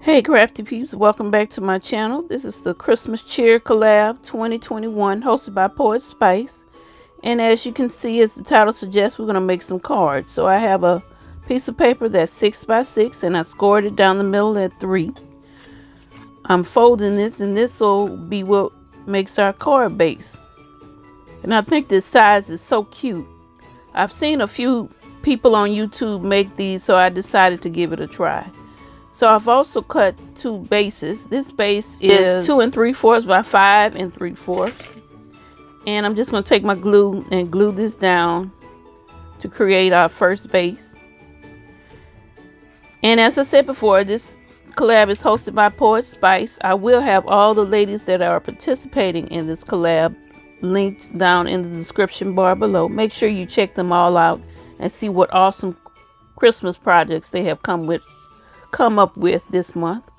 Hey crafty peeps, welcome back to my channel. This is the Christmas Cheer Collab 2021 hosted by Poetspice. And as you can see, as the title suggests, we're going to make some cards. So I have a piece of paper that's 6 by 6 and I scored it down the middle at 3. I'm folding this and this will be what makes our card base. And I think this size is so cute. I've seen a few people on YouTube make these, so I decided to give it a try. So I've also cut 2 bases. This base is 2 3/4 by 5 3/4. And I'm just going to take my glue and glue this down to create our first base. And as I said before, this collab is hosted by Poetspice. I will have all the ladies that are participating in this collab linked down in the description bar below. Make sure you check them all out and see what awesome Christmas projects they have come up with this month.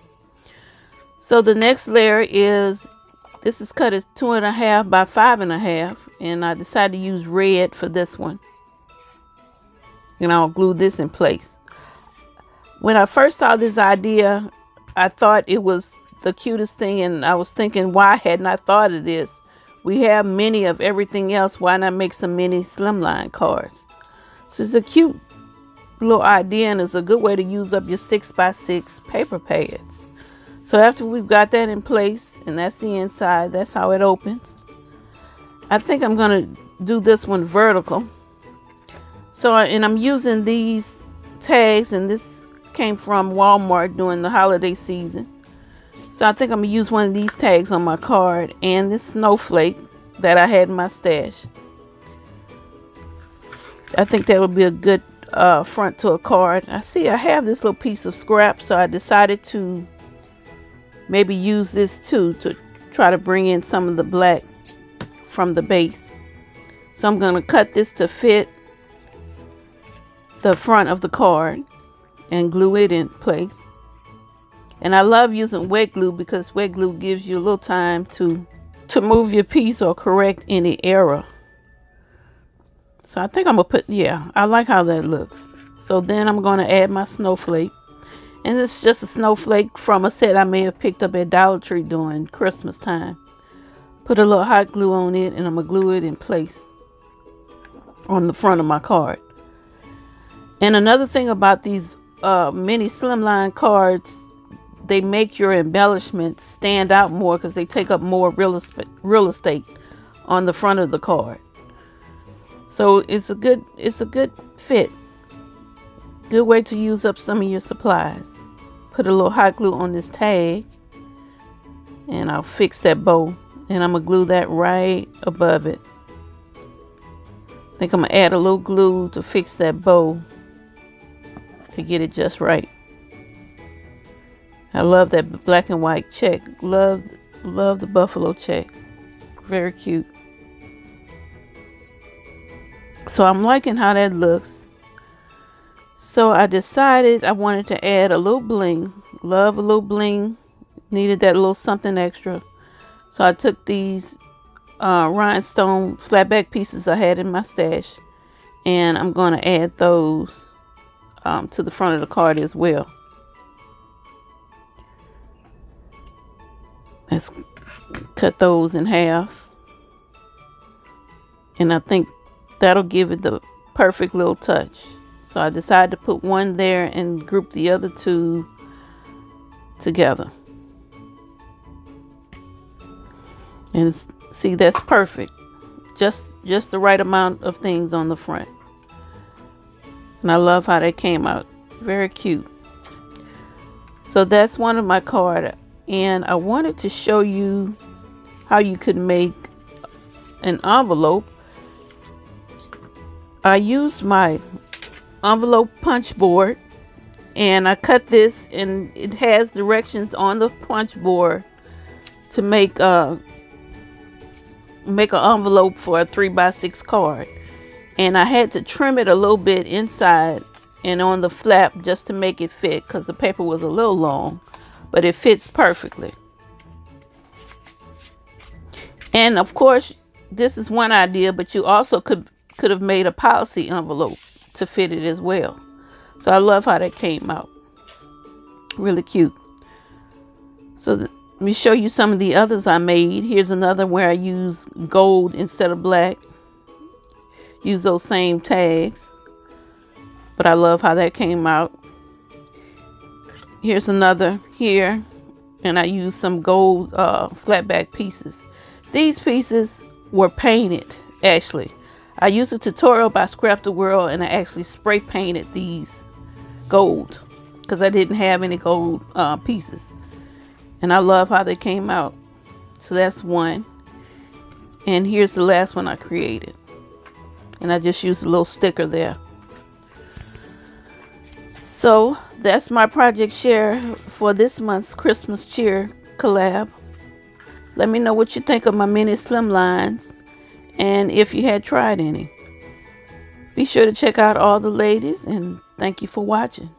So the next layer is, this is cut as 2 1/2 by 5 1/2, and I decided to use red for this one. And I'll glue this in place. When I first saw this idea, I thought it was the cutest thing, and I was thinking, why hadn't I thought of this? We have many of everything else. Why not make some mini slimline cards? So it's a cute little idea, and it's a good way to use up your 6 by 6 paper pads. So after we've got that in place, and that's the inside, that's how it opens. I think I'm gonna do this one vertical. So and I'm using these tags, and this came from Walmart during the holiday season. So I think I'm gonna use one of these tags on my card and this snowflake that I had in my stash. I think that would be a good front to a card. I see I have this little piece of scrap, so I decided to maybe use this too to try to bring in some of the black from the base. So I'm going to cut this to fit the front of the card and glue it in place. And I love using wet glue because wet glue gives you a little time to move your piece or correct any error. So I think I'm going to put, yeah, I like how that looks. So then I'm going to add my snowflake. And this is just a snowflake from a set I may have picked up at Dollar Tree during Christmas time. Put a little hot glue on it, and I'm going to glue it in place on the front of my card. And another thing about these mini slimline cards, they make your embellishments stand out more because they take up more real estate on the front of the card. So it's a good fit. Good way to use up some of your supplies. Put a little hot glue on this tag, and I'll fix that bow, and I'm gonna glue that right above it. I think I'm gonna add a little glue to fix that bow to get it just right. I love that black and white check. Love the buffalo check. Very cute. So I'm liking how that looks. So I decided I wanted to add a little bling. Love a little bling. Needed that little something extra. So I took these rhinestone flatback pieces I had in my stash, and I'm going to add those to the front of the card as well. Let's cut those in half. And I think that'll give it the perfect little touch. So I decided to put one there and group the other 2 together. And see, that's perfect. Just the right amount of things on the front. And I love how that came out. Very cute. So that's one of my cards. And I wanted to show you how you could make an envelope. I used my envelope punch board, and I cut this, and it has directions on the punch board to make an envelope for a 3 by 6 card. And I had to trim it a little bit inside and on the flap just to make it fit, because the paper was a little long, but it fits perfectly. And of course, this is one idea, but you also could have made a policy envelope to fit it as well. So I love how that came out. Really cute. So let me show you some of the others I made. Here's another where I use gold instead of black. Use those same tags. But I love how that came out. Here's another here. And I used some gold flat back pieces. These pieces were painted, actually. I used a tutorial by Scrap the World, and I actually spray painted these gold because I didn't have any gold pieces. And I love how they came out. So that's one. And here's the last one I created. And I just used a little sticker there. So that's my project share for this month's Christmas cheer collab. Let me know what you think of my mini slimlines and if you had tried any. Be sure to check out all the ladies, and thank you for watching.